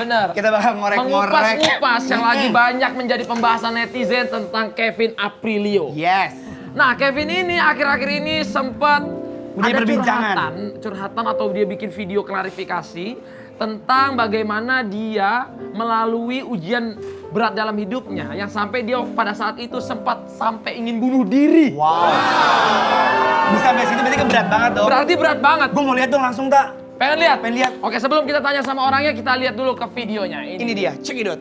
benar. Kita bakal ngorek-ngorek. Mengupas-ngupas yang lagi banyak menjadi pembahasan netizen tentang Kevin Aprilio. Yes. Nah, Kevin ini akhir-akhir ini sempat Punya ada perbincangan. curhatan atau dia bikin video klarifikasi tentang bagaimana dia melalui ujian berat dalam hidupnya yang sampai dia pada saat itu sempat sampai ingin bunuh diri. Wow. Bisa sampai situ berarti kan berat banget dong. Berarti berat banget. Gue mau lihat dong langsung tak. Pengen lihat? Pengen lihat. Oke, sebelum kita tanya sama orangnya, kita lihat dulu ke videonya. Ini dia, check it out.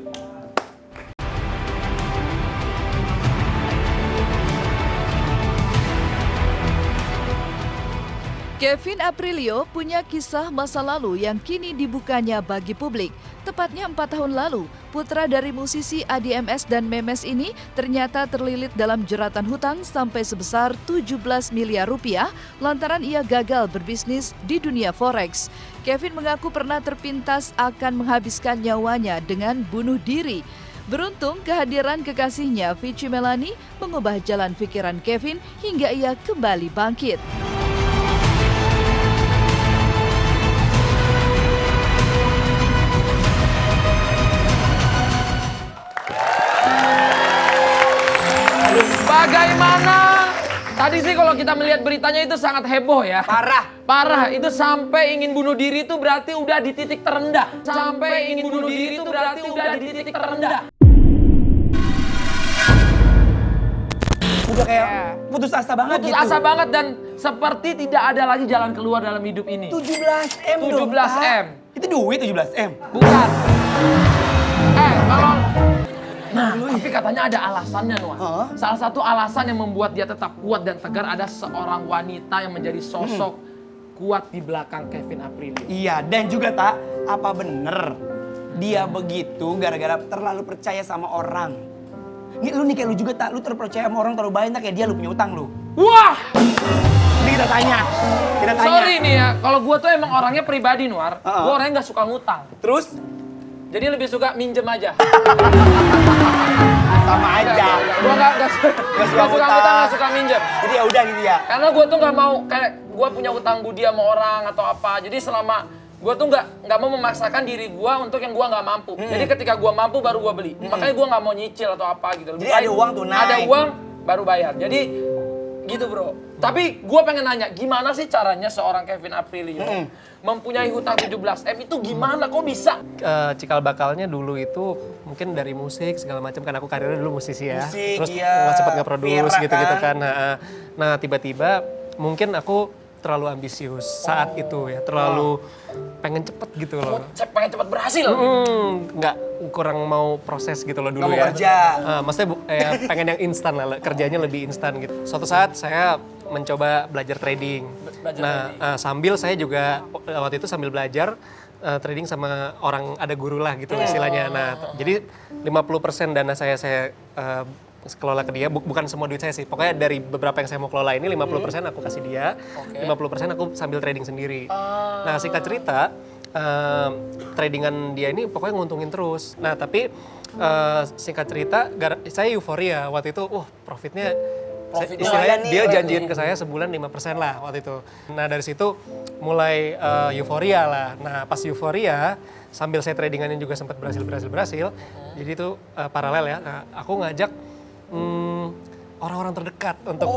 Kevin Aprilio punya kisah masa lalu yang kini dibukanya bagi publik. Tepatnya 4 tahun lalu, putra dari musisi ADMS dan Memes ini ternyata terlilit dalam jeratan hutang sampai sebesar 17 miliar rupiah lantaran ia gagal berbisnis di dunia forex. Kevin mengaku pernah terpintas akan menghabiskan nyawanya dengan bunuh diri. Beruntung kehadiran kekasihnya Vici Melani mengubah jalan pikiran Kevin hingga ia kembali bangkit. Bagaimana? Tadi sih kalau kita melihat beritanya itu sangat heboh ya. Parah. Parah, itu sampai ingin bunuh diri itu berarti udah di titik terendah. Sampai ingin bunuh diri itu berarti udah di titik terendah. Udah kayak putus asa banget Putus gitu. asa banget dan seperti tidak ada lagi jalan keluar dalam hidup ini. 17M dong. 17M. Itu duit 17M. Bukan. Kalau tapi katanya ada alasannya, Noah. Salah satu alasan yang membuat dia tetap kuat dan tegar ada seorang wanita yang menjadi sosok kuat di belakang Kevin Aprilio. Iya, dan juga tak, apa bener dia begitu gara-gara terlalu percaya sama orang. Lu nih kayak lu juga tak, lu terpercaya sama orang terlalu banyak kayak dia lu punya utang lu. Wah! Ini kita tanya. Sorry nih ya, kalau gua tuh emang orangnya pribadi, Nuar. Gua orangnya nggak suka ngutang. Terus? Jadi lebih suka minjem aja. Sama aja. Gua nggak suka ngutang, nggak suka minjem. Jadi ya udah gitu ya. Karena gua tuh nggak mau kayak gua punya utang budi sama orang atau apa. Jadi selama gua tuh nggak mau memaksakan diri gua untuk yang gua nggak mampu. Jadi ketika gua mampu baru gua beli. Makanya gua nggak mau nyicil atau apa gitu. Jadi ada uang tunai. Ada uang baru bayar. Jadi gitu bro. Tapi gue pengen nanya, gimana sih caranya seorang Kevin Aprilio mempunyai hutang 17M itu gimana? Kok bisa? Cikal bakalnya dulu itu mungkin dari musik segala macam, kan aku karirnya dulu musisi ya. Musik, terus iya. sempat nge-produce Viera gitu-gitu kan. kan. Nah tiba-tiba mungkin aku terlalu ambisius saat itu ya, terlalu pengen cepet gitu loh. Pengen cepat berhasil. Nggak kurang mau proses gitu loh dulu Nggak mau ya. kerja. Maksudnya pengen yang instan lah, kerjanya lebih instan gitu. Suatu saat saya mencoba belajar trading. Sambil saya juga waktu itu sambil belajar trading sama orang, ada guru lah gitu istilahnya. Nah, jadi 50% dana saya kelola ke dia, bukan semua duit saya sih. Pokoknya dari beberapa yang saya mau kelola ini 50% aku kasih dia, 50% aku sambil trading sendiri. Nah, singkat cerita, tradingan dia ini pokoknya nguntungin terus. Nah, tapi singkat cerita, saya euforia waktu itu, profitnya istilahnya dia janjiin ke saya sebulan 5% lah waktu itu. Nah, dari situ mulai euforia lah. Nah, pas euforia, sambil saya tradingannya juga sempat berhasil. Jadi itu paralel ya. Nah, aku ngajak orang-orang terdekat untuk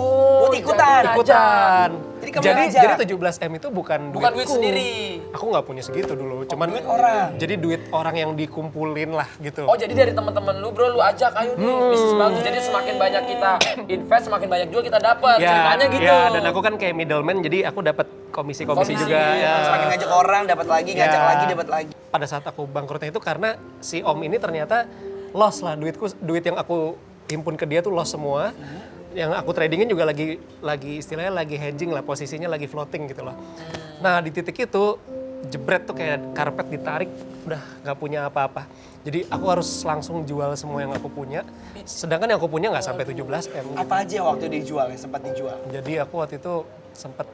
ikutan. Jadi 17M itu bukan duit sendiri. Aku nggak punya segitu dulu, cuman duit orang. Jadi duit orang yang dikumpulin lah gitu. Oh, jadi dari teman-teman lu bro, lu ajak ayo nih bisnis bagus. Jadi semakin banyak kita invest, semakin banyak juga kita dapat. Ceritanya gitu. Ya, dan aku kan kayak middleman, jadi aku dapat komisi juga. Ya. Semakin ngajak orang dapat lagi, ngajak lagi dapat lagi. Pada saat aku bangkrutnya itu karena si Om ini ternyata loss lah duit yang aku himpun ke dia tuh loss semua. Yang aku tradingin juga lagi istilahnya lagi hedging lah, posisinya lagi floating gitu loh. Nah, di titik itu jebret tuh kayak karpet ditarik, udah nggak punya apa-apa. Jadi aku harus langsung jual semua yang aku punya. Sedangkan yang aku punya nggak sampai 17M. Apa aja waktu dijual yang sempat dijual? Jadi aku waktu itu sempat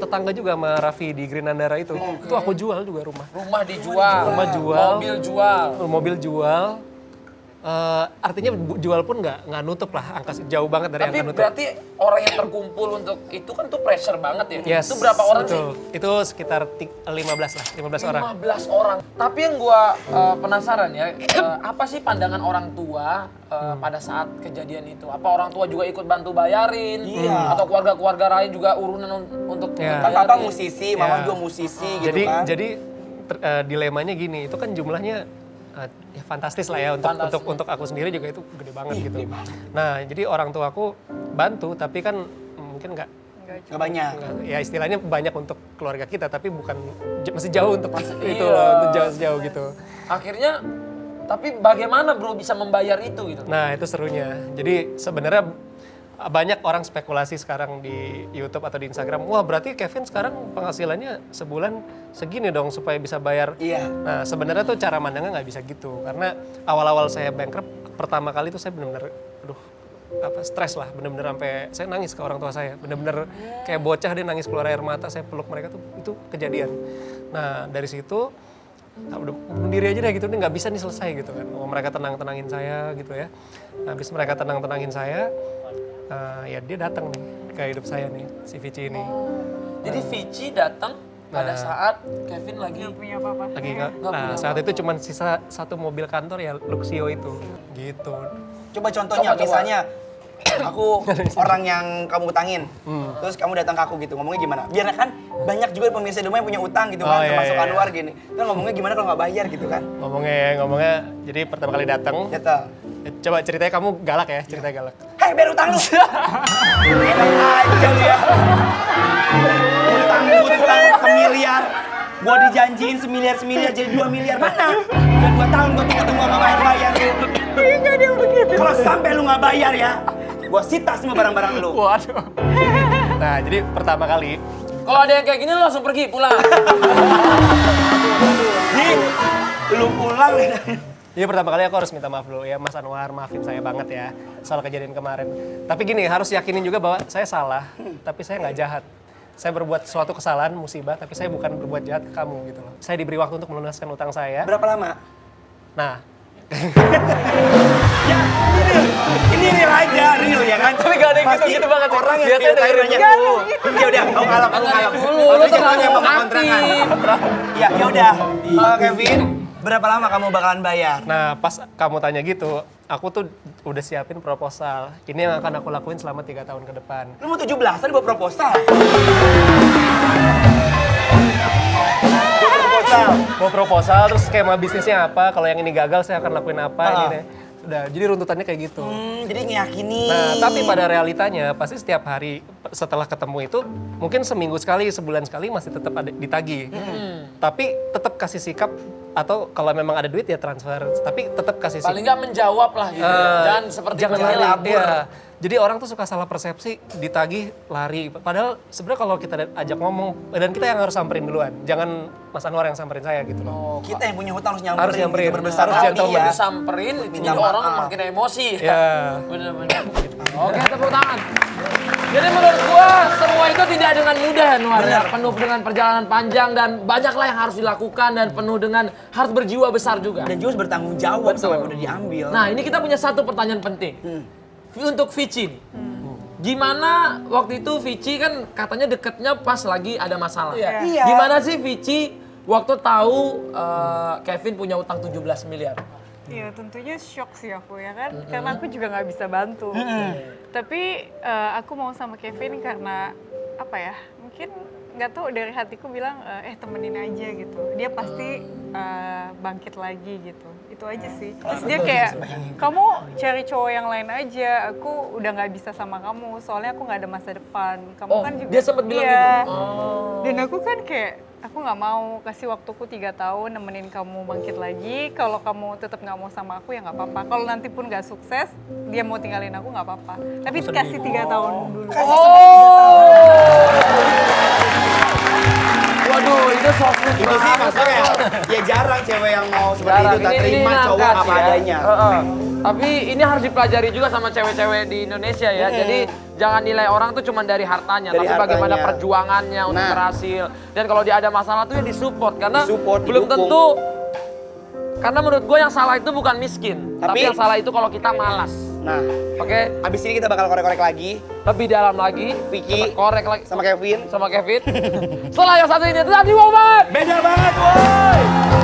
tetangga juga sama Raffi di Green Andara itu. Itu aku jual juga rumah. Rumah dijual. Rumah jual. Mobil jual. Mobil jual. Artinya jual pun nggak nutup lah, angka jauh banget dari Tapi angka nutup. berarti orang yang terkumpul untuk itu kan tuh pressure banget ya. Yes, Itu berapa orang betul. sih? Itu sekitar 15 lah, 15 orang. 15 orang. Tapi yang gua penasaran ya, apa sih pandangan orang tua pada saat kejadian itu? Apa orang tua juga ikut bantu bayarin? Iya. Atau keluarga-keluarga lain juga urunan untuk Iya. Kan bayarin? papa musisi, mama Ya. juga musisi gitu Jadi kan. dilemanya gini, itu kan jumlahnya ya fantastis lah ya untuk aku sendiri juga itu gede banget gitu. Nah, jadi orang tua aku bantu tapi kan mungkin nggak banyak. ya istilahnya banyak untuk keluarga kita tapi bukan masih jauh untuk itu iya. loh, untuk jauh gitu. Akhirnya, tapi bagaimana bro bisa membayar itu gitu? Nah, itu serunya. Jadi sebenarnya banyak orang spekulasi sekarang di YouTube atau di Instagram, wah berarti Kevin sekarang penghasilannya sebulan segini dong supaya bisa bayar. Iya. Nah sebenarnya tuh cara mandangnya nggak bisa gitu, karena awal-awal saya bankrupt pertama kali tuh saya benar-benar, stres lah, benar-benar sampai saya nangis ke orang tua saya, benar-benar kayak bocah dia nangis keluar air mata, saya peluk mereka tuh itu kejadian. Nah dari situ udah berdiri aja deh gitu, ini nggak bisa nih selesai gitu kan. Oh, mereka tenangin saya gitu ya. Nah, habis mereka tenangin saya, ya dia datang nih ke hidup saya nih, si Vici ini. Jadi Vici datang pada saat Kevin lagi punya apa-apa. Lagi saat itu cuma sisa satu mobil kantor ya, Luxio itu, gitu. Coba contohnya, misalnya aku orang yang kamu utangin, terus kamu datang ke aku gitu, ngomongnya gimana? Biar kan banyak juga pemirsa di rumah yang punya utang gitu kan, Oh, iya, termasuk iya. Anwar gini. Terus ngomongnya gimana kalau nggak bayar gitu kan? Ngomongnya, jadi pertama kali datang, Datang. coba ceritanya kamu galak ya, ceritanya galak. Hei, bayar utang lu! Enak aja lu ya. Utang semiliar. Gua dijanjiin semiliar jadi 2 miliar. Mana? Udah 2 tahun gua ketemu sama bayar-bayar lu. Kalau sampai lu nggak bayar ya, gua sita semua barang-barang lu. Waduh. Nah, jadi pertama kali, kalau ada yang kayak gini lu langsung pergi pulang. Lu pulang ya. jadi pertama kali aku harus minta maaf dulu ya, Mas Anwar, maafin saya banget ya soal kejadian kemarin. Tapi gini, harus yakinin juga bahwa saya salah, tapi saya nggak jahat. Saya berbuat suatu kesalahan, musibah, tapi saya bukan berbuat jahat ke kamu gitu loh. Saya diberi waktu untuk melunaskan utang saya. Berapa lama? Nah, Ya, ini real aja, real ya kan? Tapi gak ada yang Pasti gitu banget. orang yang Biasanya ceritain dengerin nanya dulu. Ya udah, kamu kalap. Dulu, lu terlalu aktif. Ya udah, Kevin, berapa lama kamu bakalan bayar? Nah, pas kamu tanya gitu, aku tuh udah siapin proposal. Ini yang akan aku lakuin selama 3 tahun ke depan. Lu mau 17-an buat proposal? Mau proposal, terus skema bisnisnya apa, kalau yang ini gagal saya akan lakuin apa, ini deh. Udah, jadi runtutannya kayak gitu. Jadi ngeyakini. Nah, tapi pada realitanya pasti setiap hari setelah ketemu itu mungkin seminggu sekali, sebulan sekali masih tetap ada ditagih. Tapi tetap kasih sikap atau kalau memang ada duit ya transfer. Tapi tetap kasih sikap. Paling nggak menjawab lah gitu. Jangan seperti Jangan penilai. lari. Iya. Jadi orang tuh suka salah persepsi, ditagih, lari. Padahal sebenarnya kalau kita ajak ngomong, dan kita yang harus samperin duluan. Jangan Mas Anwar yang samperin saya gitu loh. Kita yang punya hutang harus nyamperin. Harus nyamperin. Gitu, berbesar Harus hati gentle ya. Disamperin, Minta jadi orang maaf. makin emosi. Ya. Bener-bener. Oke, tepuk tangan. Jadi menurut gua semua itu tidak dengan mudah ya Nuar ya. Penuh dengan perjalanan panjang dan banyaklah yang harus dilakukan dan penuh dengan harus berjiwa besar juga. Dan juga harus bertanggung jawab sama yang udah diambil. Nah ini kita punya satu pertanyaan penting. Untuk Vici nih. Gimana waktu itu Vici kan katanya deketnya pas lagi ada masalah. Iya. Gimana sih Vici waktu tahu Kevin punya utang 17 miliar? Iya tentunya shock sih aku ya kan, karena aku juga nggak bisa bantu. Tapi aku mau sama Kevin karena apa ya, mungkin nggak tahu dari hatiku bilang temenin aja gitu. Dia pasti bangkit lagi gitu. Itu aja sih. Terus dia kayak, kamu cari cowok yang lain aja. Aku udah nggak bisa sama kamu. Soalnya aku nggak ada masa depan. Kamu kan juga. Dia sempat bilang iya. gitu. Dan aku kan kayak, aku nggak mau kasih waktuku 3 tahun nemenin kamu bangkit lagi. Kalau kamu tetap nggak mau sama aku ya nggak apa-apa. Kalau nanti pun nggak sukses, dia mau tinggalin aku nggak apa-apa. Tapi kasih 3 tahun dulu. Waduh, itu sosmed Itu sih maksudnya ya jarang cewek yang mau seperti Jarang. itu, tak Ini terima cowok ngangkat apa ya. adanya. Tapi ini harus dipelajari juga sama cewek-cewek di Indonesia ya. Jadi jangan nilai orang tuh cuma dari hartanya, Dari tapi bagaimana hartanya. perjuangannya untuk Nah. berhasil. Dan kalau dia ada masalah tuh ya disupport karena Disupport, belum didukung. tentu Karena menurut gue yang salah itu bukan miskin, tapi yang salah itu kalau kita malas. Nah, Oke, abis ini kita bakal korek-korek lagi. lebih dalam lagi, Vicky, kita korek lagi sama Kevin. sama Kevin. Setelah yang satu ini, tadi wow banget. Beda banget, woi.